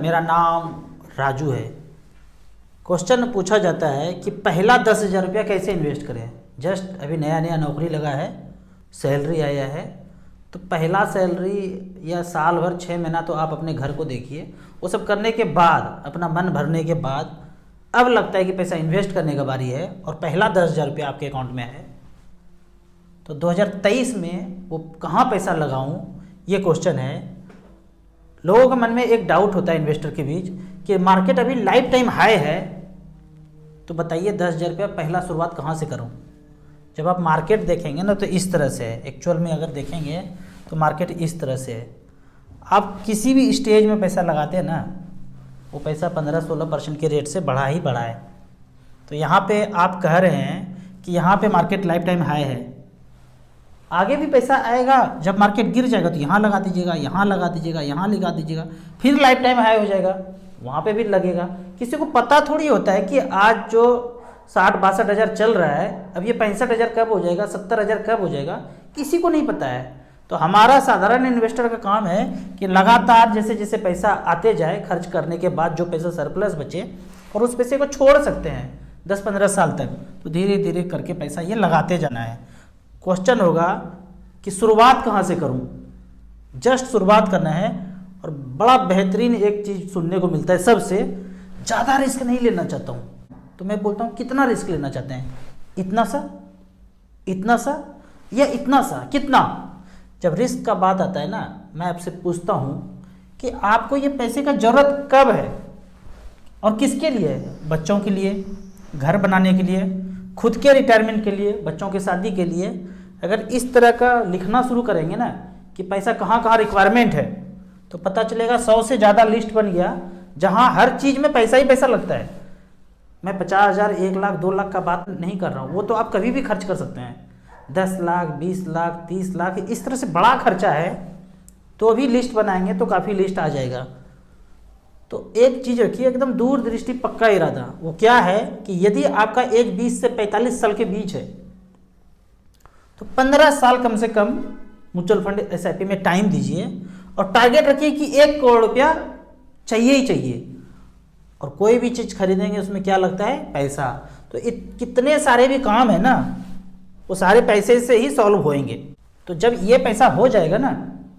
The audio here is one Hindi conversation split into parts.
मेरा नाम राजू है। क्वेश्चन पूछा जाता है कि पहला 10,000 रुपया कैसे इन्वेस्ट करें। जस्ट अभी नया नया नौकरी लगा है, सैलरी आया है, तो पहला सैलरी या साल भर 6 महीना तो आप अपने घर को देखिए। वो सब करने के बाद, अपना मन भरने के बाद अब लगता है कि पैसा इन्वेस्ट करने का बारी है और पहला 10,000 रुपया आपके अकाउंट में है, तो 2023 में वो कहाँ पैसा लगाऊं, ये क्वेश्चन है। लोगों के मन में एक डाउट होता है इन्वेस्टर के बीच कि मार्केट अभी लाइफ टाइम हाई है, तो बताइए 10,000 रुपया पहला शुरुआत कहाँ से करूं। जब आप मार्केट देखेंगे ना तो इस तरह से है, एक्चुअल में अगर देखेंगे तो मार्केट इस तरह से है। आप किसी भी स्टेज में पैसा लगाते हैं ना, वो पैसा 15-16% के रेट से बढ़ा ही बढ़ा है। तो यहाँ पे आप कह रहे हैं कि यहाँ पे मार्केट लाइफ टाइम हाई है, आगे भी पैसा आएगा। जब मार्केट गिर जाएगा तो यहाँ लगा दीजिएगा, यहाँ लगा दीजिएगा, यहाँ लगा दीजिएगा, फिर लाइफ टाइम हाई हो जाएगा, वहाँ पे भी लगेगा। किसी को पता थोड़ी होता है कि आज जो 60-62 हज़ार चल रहा है, अब ये 65 हज़ार कब हो जाएगा, 70 हज़ार कब हो जाएगा, किसी को नहीं पता है। तो हमारा साधारण इन्वेस्टर का काम है कि लगातार जैसे जैसे पैसा आते जाए, खर्च करने के बाद जो पैसा सरप्लस बचे और उस पैसे को छोड़ सकते हैं 10-15 साल तक, तो धीरे धीरे करके पैसा ये लगाते जाना है। क्वेश्चन होगा कि शुरुआत कहाँ से करूँ। जस्ट शुरुआत करना है। और बड़ा बेहतरीन एक चीज़ सुनने को मिलता है सबसे, ज़्यादा रिस्क नहीं लेना चाहता हूँ। तो मैं बोलता हूँ कितना रिस्क लेना चाहते हैं, इतना सा, इतना सा या इतना सा, कितना। जब रिस्क का बात आता है ना, मैं आपसे पूछता हूँ कि आपको ये पैसे का ज़रूरत कब है और किसके लिए है। बच्चों के लिए, घर बनाने के लिए, खुद के रिटायरमेंट के लिए, बच्चों की शादी के लिए। अगर इस तरह का लिखना शुरू करेंगे ना कि पैसा कहाँ कहाँ रिक्वायरमेंट है, तो पता चलेगा 100 से ज़्यादा लिस्ट बन गया, जहाँ हर चीज़ में पैसा ही पैसा लगता है। मैं 50,000, 1 लाख, 2 लाख का बात नहीं कर रहा हूँ, वो तो आप कभी भी खर्च कर सकते हैं। 10 लाख, 20 लाख, 30 लाख, इस तरह से बड़ा खर्चा है तो अभी लिस्ट बनाएंगे तो काफ़ी लिस्ट आ जाएगा। तो एक चीज़ रखिए, एकदम दूरदृष्टि, पक्का इरादा। वो क्या है कि यदि आपका एज 20 से 45 साल के बीच है तो 15 साल कम से कम म्यूचुअल फंड SIP में टाइम दीजिए और टारगेट रखिए कि 1 करोड़ रुपया चाहिए ही चाहिए। और कोई भी चीज़ खरीदेंगे उसमें क्या लगता है, पैसा। तो कितने सारे भी काम है ना, वो सारे पैसे से ही सॉल्व होएंगे। तो जब ये पैसा हो जाएगा ना,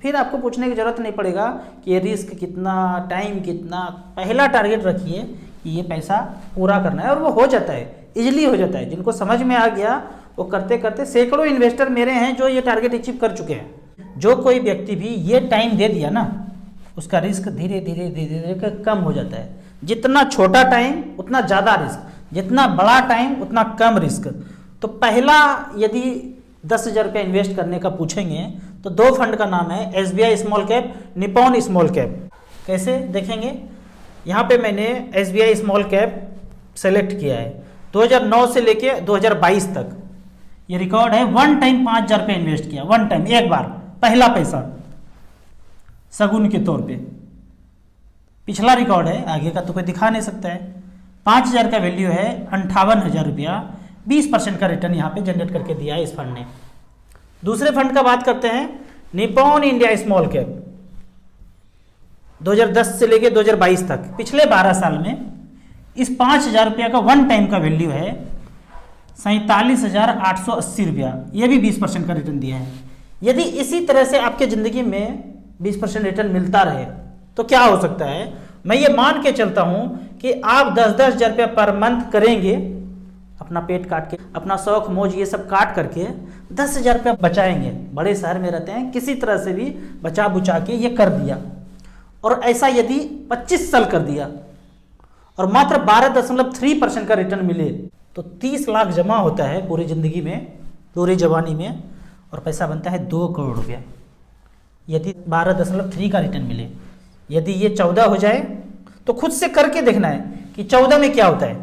फिर आपको पूछने की ज़रूरत नहीं पड़ेगा कि ये रिस्क कितना, टाइम कितना। पहला टारगेट रखिए कि ये पैसा पूरा करना है और वो हो जाता है, इजीली हो जाता है। जिनको समझ में आ गया वो करते करते, सैकड़ों इन्वेस्टर मेरे हैं जो ये टारगेट अचीव कर चुके हैं। जो कोई व्यक्ति भी ये टाइम दे दिया ना, उसका रिस्क धीरे धीरे धीरे धीरे कम हो जाता है। जितना छोटा टाइम उतना ज़्यादा रिस्क, जितना बड़ा टाइम उतना कम रिस्क। तो पहला यदि 10,000 रुपया इन्वेस्ट करने का पूछेंगे तो 2 फंड का नाम है SBI small cap, Nippon small cap. कैसे देखेंगे, यहाँ पे मैंने SBI स्मॉल कैप सेलेक्ट किया है। 2009 से लेके 2022 तक ये रिकॉर्ड है। 1 टाइम 5,000 रुपये इन्वेस्ट किया, 1 टाइम, एक बार, पहला पैसा सगुन के तौर पे। पिछला रिकॉर्ड है, आगे का तो कोई दिखा नहीं सकता है। 5,000 का वैल्यू है, 58,000 रुपया, 20% का रिटर्न यहाँ पे जनरेट करके दिया है इस फंड ने। दूसरे फंड का बात करते हैं, निप्पॉन इंडिया स्मॉल कैप। 2010 से लेके 2022 तक, पिछले 12 साल में इस 5,000 रुपया का 1 टाइम का वैल्यू है 47,880 रुपया। ये भी 20% का रिटर्न दिया है। यदि इसी तरह से आपके ज़िंदगी में 20% रिटर्न मिलता रहे तो क्या हो सकता है। मैं ये मान के चलता हूँ कि आप 10-10 हज़ार रुपया पर मंथ करेंगे, अपना पेट काट के, अपना शौक मौज ये सब काट करके 10,000 रुपया बचाएंगे। बड़े शहर में रहते हैं, किसी तरह से भी बचा बुचा के ये कर दिया। और ऐसा यदि 25 साल कर दिया और मात्र 12.3% का रिटर्न मिले तो 30 लाख जमा होता है पूरी ज़िंदगी में, पूरी जवानी में, और पैसा बनता है 2 करोड़ रुपया यदि 12.3 का रिटर्न मिले। यदि ये 14 हो जाए तो खुद से करके देखना है कि 14 में क्या होता है।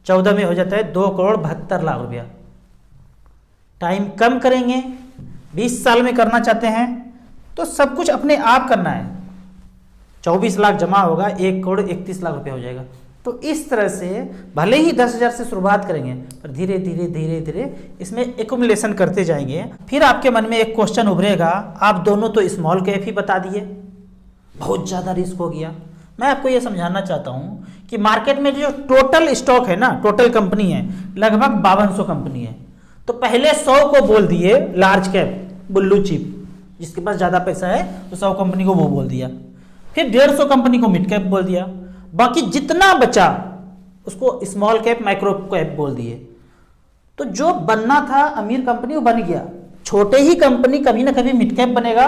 14 में हो जाता है 2,72 लाख रुपया। टाइम कम करेंगे, 20 साल में करना चाहते हैं तो सब कुछ अपने आप करना है। 24 लाख जमा होगा, 1,31 लाख रुपया हो जाएगा। तो इस तरह से भले ही 10,000 से शुरुआत करेंगे पर धीरे धीरे धीरे धीरे इसमें एक्युमुलेशन करते जाएंगे। फिर आपके मन में एक क्वेश्चन उभरेगा, आप दोनों तो स्मॉल कैप ही बता दिए, बहुत ज़्यादा रिस्क हो गया। मैं आपको ये समझाना चाहता हूँ कि मार्केट में जो टोटल स्टॉक है ना, टोटल कंपनी है लगभग 5200 कंपनी है। तो पहले 100 को बोल दिए लार्ज कैप, बुल्लू चिप, जिसके पास ज़्यादा पैसा है तो 100 कंपनी को वो बोल दिया। फिर 150 कंपनी को मिड कैप बोल दिया, बाकी जितना बचा उसको स्मॉल कैप माइक्रो कैप बोल दिए। तो जो बनना था अमीर कंपनी वो बन गया। छोटे ही कंपनी कभी ना कभी मिड कैप बनेगा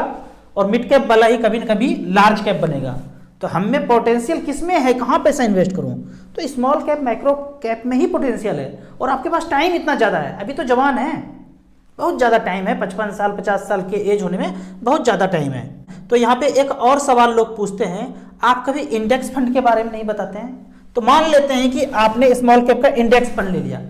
और मिड कैप वाला ही कभी ना कभी लार्ज कैप बनेगा। तो हम में पोटेंशियल किस में है, कहाँ पैसा इन्वेस्ट करूँ? तो स्मॉल कैप माइक्रो कैप में ही पोटेंशियल है। और आपके पास टाइम इतना ज़्यादा है, अभी तो जवान है, बहुत ज़्यादा टाइम है, 55 साल 50 साल के एज होने में बहुत ज़्यादा टाइम है। तो यहाँ पे एक और सवाल लोग पूछते हैं, आप कभी इंडेक्स फंड के बारे में नहीं बताते हैं। तो मान लेते हैं कि आपने स्मॉल कैप का इंडेक्स फंड ले लिया,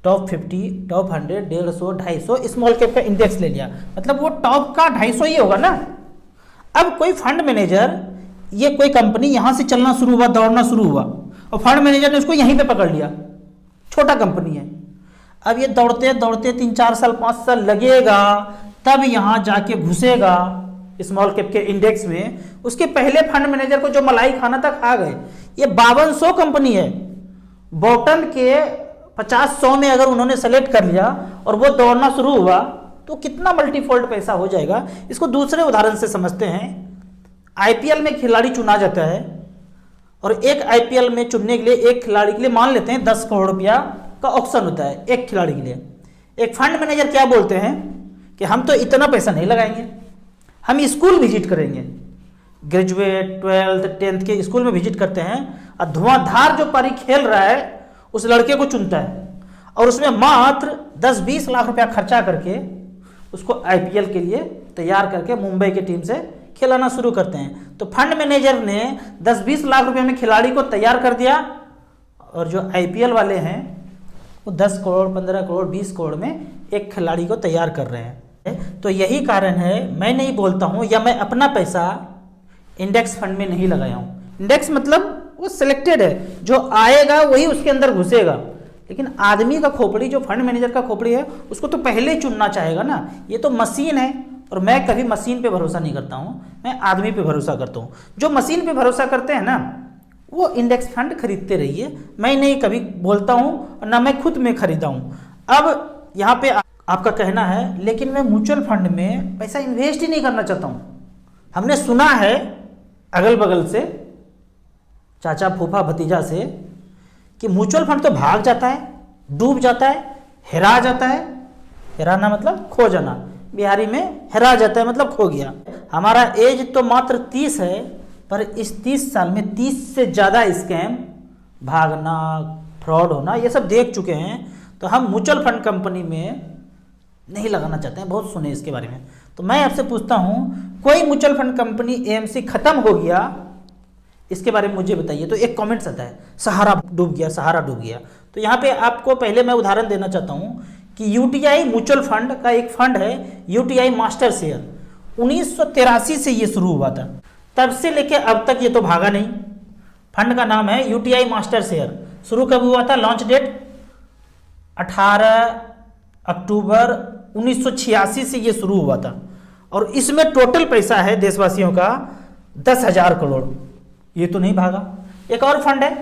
टॉप 50, टॉप 100, 150, 250 स्मॉल कैप का इंडेक्स ले लिया, मतलब वो टॉप का 250 ही होगा ना। अब कोई फंड मैनेजर, ये कोई कंपनी यहाँ से चलना शुरू हुआ, दौड़ना शुरू हुआ और फंड मैनेजर ने उसको यहीं पे पकड़ लिया, छोटा कंपनी है। अब ये दौड़ते दौड़ते 3-4 साल 5 साल लगेगा, तब यहाँ जाके घुसेगा स्मॉल कैप के इंडेक्स में। उसके पहले फंड मैनेजर को जो मलाई खाना तक आ गए। ये 5200 कंपनी है, बॉटम के 50-100 में अगर उन्होंने सेलेक्ट कर लिया और वो दौड़ना शुरू हुआ तो कितना मल्टीफोल्ड पैसा हो जाएगा। इसको दूसरे उदाहरण से समझते हैं। आईपीएल में खिलाड़ी चुना जाता है और एक आईपीएल में चुनने के लिए एक खिलाड़ी के लिए मान लेते हैं 10 करोड़ रुपया का ऑक्शन होता है एक खिलाड़ी के लिए। एक फंड मैनेजर क्या बोलते हैं कि हम तो इतना पैसा नहीं लगाएंगे, हम स्कूल विजिट करेंगे, ग्रेजुएट 12th 10th के स्कूल में विजिट करते हैं और धुआंधार जो पारी खेल रहा है उस लड़के को चुनता है और उसमें मात्र 10-20 लाख रुपया खर्चा करके उसको आईपीएल के लिए तैयार करके मुंबई की टीम से खिलाना शुरू करते हैं। तो फंड मैनेजर ने 10-20 लाख रुपए में खिलाड़ी को तैयार कर दिया और जो आईपीएल वाले हैं वो 10 करोड़ 15 करोड़ 20 करोड़ में एक खिलाड़ी को तैयार कर रहे हैं। तो यही कारण है, मैं नहीं बोलता हूँ या मैं अपना पैसा इंडेक्स फंड में नहीं लगाया हूँ। इंडेक्स मतलब वो सिलेक्टेड है, जो आएगा वही उसके अंदर घुसेगा। लेकिन आदमी का खोपड़ी, जो फंड मैनेजर का खोपड़ी है, उसको तो पहले ही चुनना चाहेगा ना। ये तो मशीन है और मैं कभी मशीन पे भरोसा नहीं करता हूँ, मैं आदमी पे भरोसा करता हूँ। जो मशीन पे भरोसा करते हैं ना वो इंडेक्स फंड खरीदते रहिए, मैं नहीं कभी बोलता हूँ और ना मैं खुद में खरीदा हूँ। अब यहाँ पे आपका कहना है लेकिन मैं म्यूचुअल फंड में पैसा इन्वेस्ट ही नहीं करना चाहता हूँ। हमने सुना है अगल बगल से, चाचा फूफा भतीजा से, कि म्यूचुअल फंड तो भाग जाता है, डूब जाता है, हेरा जाता है। हेराना मतलब खो जाना, बिहारी में हेरा जाता है मतलब खो गया। हमारा एज तो मात्र 30 है, पर इस 30 साल में 30 से ज़्यादा स्कैम, भागना, फ्रॉड होना, ये सब देख चुके हैं। तो हम म्यूचुअल फंड कंपनी में नहीं लगाना चाहते हैं, बहुत सुने इसके बारे में। तो मैं आपसे पूछता हूँ, कोई म्यूचुअल फंड कंपनी एएमसी खत्म हो गया, इसके बारे में मुझे बताइए। तो एक कमेंट्स आता है, सहारा डूब गया, सहारा डूब गया। तो यहाँ पे आपको पहले मैं उदाहरण देना चाहता हूँ कि यूटीआई म्यूचुअल फंड का एक फंड है, यूटीआई मास्टर शेयर। 1983 से ये शुरू हुआ था, तब से लेके अब तक ये तो भागा नहीं। फंड का नाम है यूटीआई मास्टर शेयर। शुरू कब हुआ था? लॉन्च डेट 18 अक्टूबर 1986 से ये शुरू हुआ था और इसमें टोटल पैसा है देशवासियों का 10,000 करोड़। ये तो नहीं भागा। एक और फंड है,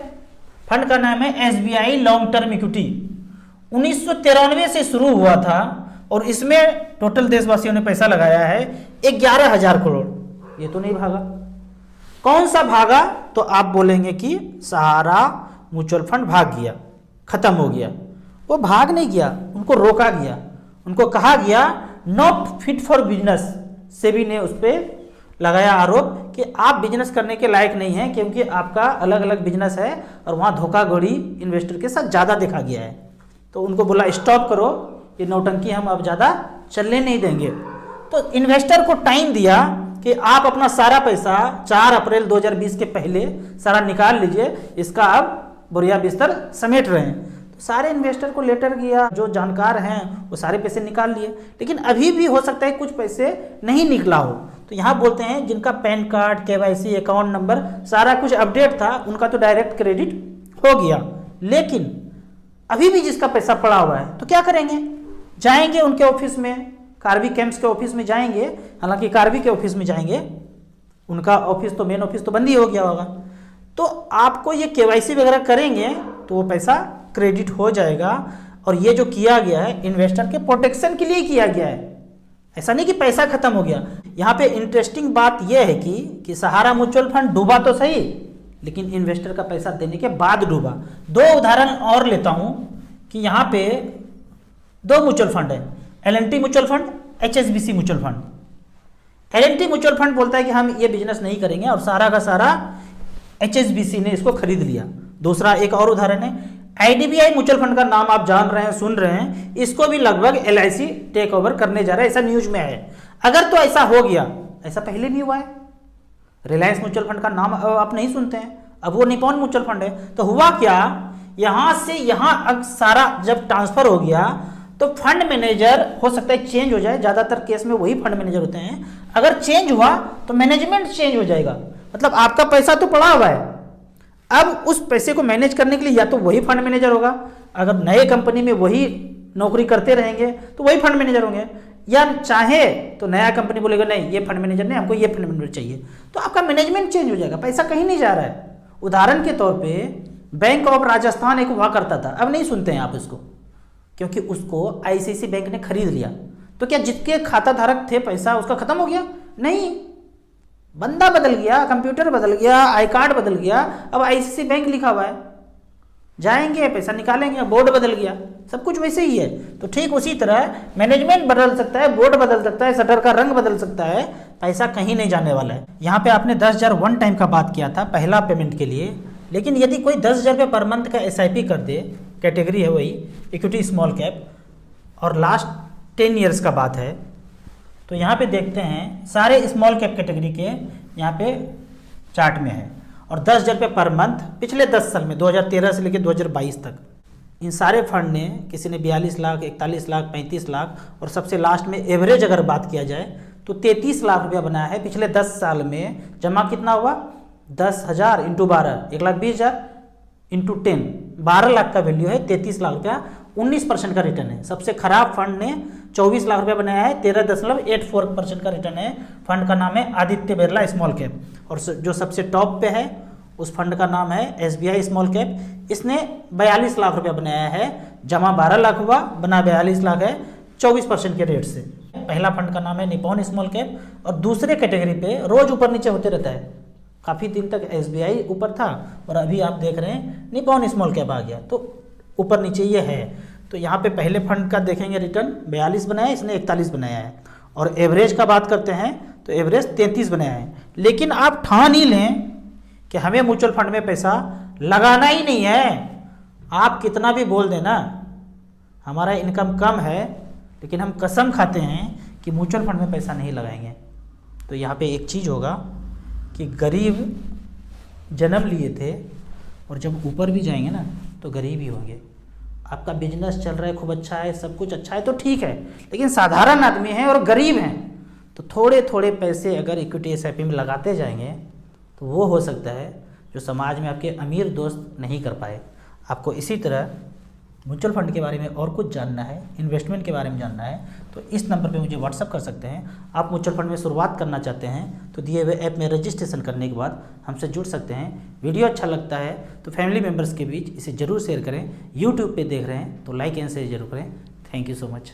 फंड का नाम है एसबीआई लॉन्ग टर्म इक्विटी। 1993 से शुरू हुआ था और इसमें टोटल देशवासियों ने पैसा लगाया है 11,000 करोड़। ये तो नहीं भागा। कौन सा भागा? तो आप बोलेंगे कि सहारा म्यूचुअल फंड भाग गया, खत्म हो गया। वो भाग नहीं गया, उनको रोका गया, उनको कहा गया not fit for business. SEBI ने उस पर लगाया आरोप कि आप बिजनेस करने के लायक नहीं हैं, क्योंकि आपका अलग अलग बिजनेस है और वहाँ धोखाधड़ी इन्वेस्टर के साथ ज़्यादा देखा गया है। तो उनको बोला स्टॉप करो, ये नौटंकी हम अब ज़्यादा चलने नहीं देंगे। तो इन्वेस्टर को टाइम दिया कि आप अपना सारा पैसा 4 अप्रैल 2020 के पहले सारा निकाल लीजिए, इसका अब बोरिया बिस्तर समेट रहे हैं। तो सारे इन्वेस्टर को लेटर किया, जो जानकार हैं वो सारे पैसे निकाल लिए, लेकिन अभी भी हो सकता है कुछ पैसे नहीं निकला हो। तो यहाँ बोलते हैं जिनका pan card, KYC, account number सारा कुछ अपडेट था, उनका तो डायरेक्ट क्रेडिट हो गया। लेकिन अभी भी जिसका पैसा पड़ा हुआ है तो क्या करेंगे? जाएंगे उनके ऑफिस में, कार्बी कैंप्स के ऑफिस में जाएंगे। हालांकि कार्बी के ऑफिस में जाएंगे उनका ऑफिस तो मेन ऑफिस तो बंद ही हो गया होगा। तो आपको ये केवाईसी वगैरह करेंगे तो वो पैसा क्रेडिट हो जाएगा। और ये जो किया गया है इन्वेस्टर के प्रोटेक्शन के लिए किया गया है, ऐसा नहीं कि पैसा खत्म हो गया। यहाँ पे इंटरेस्टिंग बात यह है कि सहारा म्यूचुअल फंड डूबा तो सही, लेकिन इन्वेस्टर का पैसा देने के बाद डूबा। दो उदाहरण और लेता हूँ कि यहाँ पे दो म्यूचुअल फंड है, L&T mutual fund, HSBC mutual fund. L&T mutual fund बोलता है कि हम ये बिजनेस नहीं करेंगे और सारा का सारा HSBC ने इसको खरीद लिया। दूसरा एक और उदाहरण है IDBI म्यूचुअल फंड का नाम आप जान रहे हैं, सुन रहे हैं, इसको भी लगभग LIC टेक ओवर करने जा रहा है, ऐसा न्यूज में है। अगर तो ऐसा हो गया, ऐसा पहले भी हुआ है। रिलायंस म्यूचुअल फंड का नाम आप नहीं सुनते हैं, अब वो निपॉन म्यूचुअल फंड है। तो हुआ क्या, यहां से यहां सारा जब ट्रांसफर हो गया तो फंड मैनेजर हो सकता है चेंज हो जाए, ज्यादातर केस में वही फंड मैनेजर होते हैं। अगर चेंज हुआ तो मैनेजमेंट चेंज हो जाएगा, मतलब आपका पैसा तो पड़ा हुआ है, अब उस पैसे को मैनेज करने के लिए या तो वही फंड मैनेजर होगा, अगर नए कंपनी में वही नौकरी करते रहेंगे तो वही फंड मैनेजर होंगे, या चाहे तो नया कंपनी बोलेगा नहीं ये फंड मैनेजर नहीं, हमको ये फंड मैनेजर चाहिए, तो आपका मैनेजमेंट चेंज हो जाएगा, पैसा कहीं नहीं जा रहा है। उदाहरण के तौर पे बैंक ऑफ राजस्थान एक हुआ करता था, अब नहीं सुनते हैं आप इसको, क्योंकि उसको ICICI बैंक ने खरीद लिया। तो क्या जिसके खाता धारक थे पैसा उसका खत्म हो गया? नहीं, बंदा बदल गया, कंप्यूटर बदल गया, आई कार्ड बदल गया, अब ICICI बैंक लिखा हुआ है, जाएंगे पैसा निकालेंगे, बोर्ड बदल गया, सब कुछ वैसे ही है। तो ठीक उसी तरह मैनेजमेंट बदल सकता है, बोर्ड बदल सकता है, शटर का रंग बदल सकता है, पैसा कहीं नहीं जाने वाला है। यहाँ पे आपने 10,000 वन टाइम का बात किया था पहला पेमेंट के लिए, लेकिन यदि कोई 10,000 रुपये पर मंथ का SIP कर दे, कैटेगरी है वही इक्विटी स्मॉल कैप, और लास्ट 10 ईयर्स का बात है, तो यहाँ पे देखते हैं सारे स्मॉल कैप कैटेगरी के यहाँ पे चार्ट में है, और 10,000 रुपये पर मंथ पिछले 10 साल में 2013 से लेकर 2022 तक इन सारे फंड ने, किसी ने 42 लाख, 41 लाख, 35 लाख, और सबसे लास्ट में एवरेज अगर बात किया जाए तो 33 लाख रुपया बनाया है पिछले 10 साल में। जमा कितना हुआ? 10,000 इंटू 12, 1,20,000 इंटू 10, 12 लाख का वैल्यू है, 33 लाख रुपया, 19% का रिटर्न है। सबसे खराब फंड ने 24 लाख रुपया बनाया है, 13.84% का रिटर्न है। फंड का नाम है आदित्य बिरला स्मॉल कैप, और जो सबसे टॉप पे है उस फंड का नाम है SBI स्मॉल कैप। इसने 42 लाख रुपया बनाया है, जमा 12 लाख हुआ, बना 42 लाख है, 24% के रेट से। पहला फंड का नाम है निपॉन स्मॉल कैप, और दूसरे कैटेगरी पे रोज ऊपर नीचे होते रहता है। काफ़ी दिन तक SBI ऊपर था और अभी आप देख रहे हैं निपॉन स्मॉल कैप आ गया, तो ऊपर नीचे ये है। तो यहाँ पे पहले फंड का देखेंगे रिटर्न 42 बनाया है, इसने 41 बनाया है, और एवरेज का बात करते हैं तो एवरेज 33 बनाया है। लेकिन आप ठान ही लें कि हमें म्यूचुअल फंड में पैसा लगाना ही नहीं है, आप कितना भी बोल देना हमारा इनकम कम है, लेकिन हम कसम खाते हैं कि म्यूचुअल फंड में पैसा नहीं लगाएंगे। तो यहाँ पे एक चीज़ होगा कि गरीब जन्म लिए थे और जब ऊपर भी जाएंगे ना तो गरीब ही होंगे। आपका बिजनेस चल रहा है, खूब अच्छा है, सब कुछ अच्छा है तो ठीक है, लेकिन साधारण आदमी हैं और गरीब हैं, तो थोड़े थोड़े पैसे अगर इक्विटी SIP में लगाते जाएंगे तो वो हो सकता है जो समाज में आपके अमीर दोस्त नहीं कर पाए। आपको इसी तरह म्यूचुअल फंड के बारे में और कुछ जानना है, इन्वेस्टमेंट के बारे में जानना है, तो इस नंबर पे मुझे व्हाट्सअप कर सकते हैं। आप म्यूचुअल फंड में शुरुआत करना चाहते हैं तो दिए हुए ऐप में रजिस्ट्रेशन करने के बाद हमसे जुड़ सकते हैं। वीडियो अच्छा लगता है तो फैमिली मेम्बर्स के बीच इसे ज़रूर शेयर करें। यूट्यूब पे देख रहे हैं तो लाइक एंड शेयर जरूर करें। Thank you so much.